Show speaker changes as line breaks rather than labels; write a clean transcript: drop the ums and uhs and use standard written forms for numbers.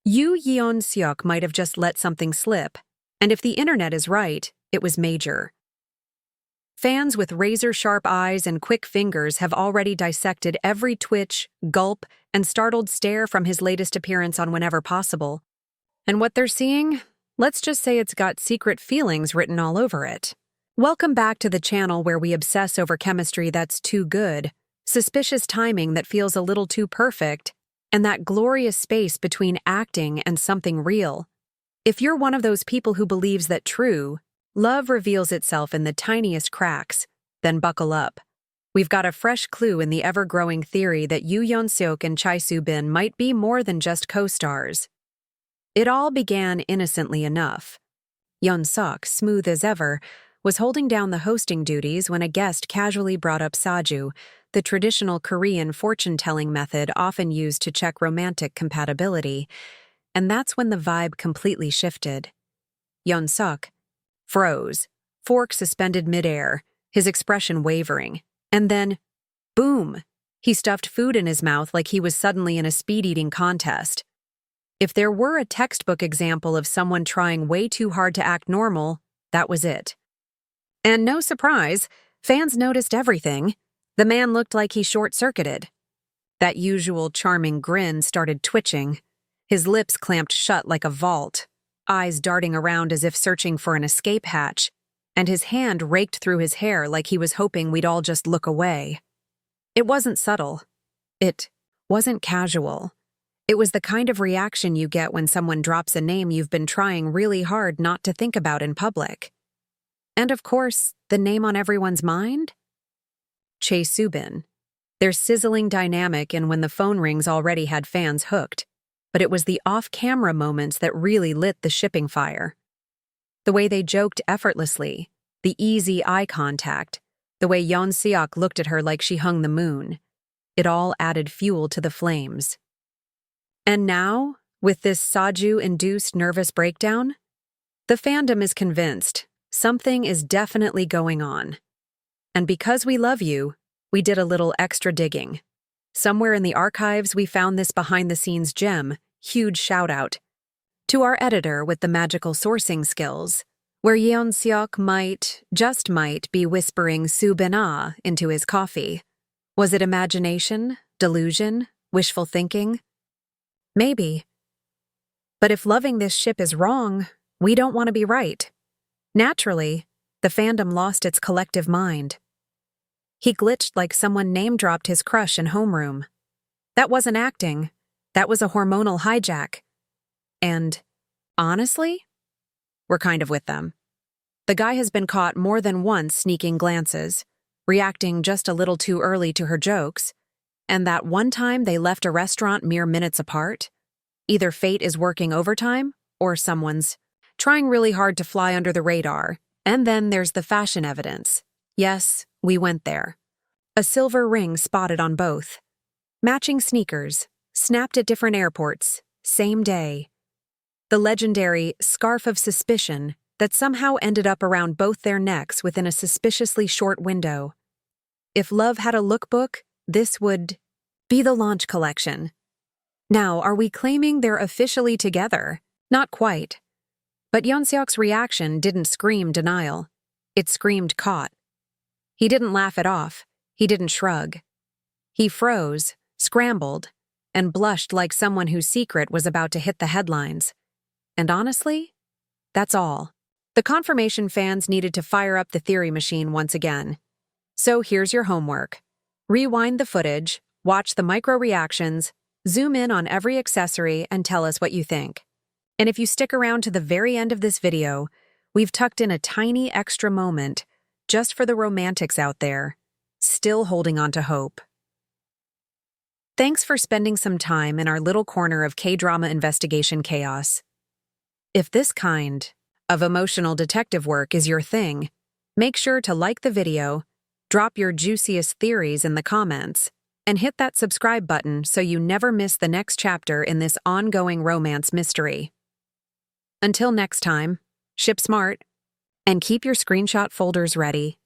Yoo Yeon Seok might have just let something slip, and if the internet is right, it was major. Fans with razor-sharp eyes and quick fingers have already dissected every twitch, gulp, and startled stare from his latest appearance on Whenever Possible. And what they're seeing? Let's just say it's got secret feelings written all over it. Welcome back to the channel where we obsess over chemistry that's too good, suspicious timing that feels a little too perfect, and that glorious space between acting and something real. If you're one of those people who believes that true love reveals itself in the tiniest cracks, then buckle up. We've got a fresh clue in the ever-growing theory that Yoo Yeon Seok and Chae Soo-Bin might be more than just co-stars. It all began innocently enough. Yeon Seok, smooth as ever, was holding down the hosting duties when a guest casually brought up Saju, the traditional Korean fortune-telling method often used to check romantic compatibility, and that's when the vibe completely shifted. Yeon Seok froze, fork suspended midair, his expression wavering, and then, boom, he stuffed food in his mouth like he was suddenly in a speed-eating contest. If there were a textbook example of someone trying way too hard to act normal, that was it. And no surprise, fans noticed everything. The man looked like he short-circuited. That usual charming grin started twitching. His lips clamped shut like a vault, eyes darting around as if searching for an escape hatch, and his hand raked through his hair like he was hoping we'd all just look away. It wasn't subtle. It wasn't casual. It was the kind of reaction you get when someone drops a name you've been trying really hard not to think about in public. And of course, the name on everyone's mind? Chae Soo-Bin. Their sizzling dynamic and when the phone rings already had fans hooked, but it was the off-camera moments that really lit the shipping fire. The way they joked effortlessly, the easy eye contact, the way Yeon Seok looked at her like she hung the moon. It all added fuel to the flames. And now, with this Saju-induced nervous breakdown, the fandom is convinced something is definitely going on. And because we love you, we did a little extra digging. Somewhere in the archives we found this behind-the-scenes gem, huge shout-out to our editor with the magical sourcing skills, where Yeon Seok just might, be whispering Soo-Bin into his coffee. Was it imagination, delusion, wishful thinking? Maybe. But if loving this ship is wrong, we don't want to be right. Naturally, the fandom lost its collective mind. He glitched like someone name-dropped his crush in homeroom. That wasn't acting. That was a hormonal hijack. And, honestly, we're kind of with them. The guy has been caught more than once sneaking glances, reacting just a little too early to her jokes, and that one time they left a restaurant mere minutes apart. Either fate is working overtime, or someone's trying really hard to fly under the radar. And then there's the fashion evidence. Yes, we went there. A silver ring spotted on both. Matching sneakers, snapped at different airports, same day. The legendary scarf of suspicion that somehow ended up around both their necks within a suspiciously short window. If love had a lookbook, this would be the launch collection. Now, are we claiming they're officially together? Not quite. But Yeon Seok's reaction didn't scream denial. It screamed caught. He didn't laugh it off. He didn't shrug. He froze, scrambled, and blushed like someone whose secret was about to hit the headlines. And honestly, that's all. The confirmation fans needed to fire up the theory machine once again. So here's your homework. Rewind the footage, watch the micro-reactions, zoom in on every accessory, and tell us what you think. And if you stick around to the very end of this video, we've tucked in a tiny extra moment just for the romantics out there, still holding on to hope. Thanks for spending some time in our little corner of K-drama investigation chaos. If this kind of emotional detective work is your thing, make sure to like the video, drop your juiciest theories in the comments, and hit that subscribe button so you never miss the next chapter in this ongoing romance mystery. Until next time, ship smart, and keep your screenshot folders ready.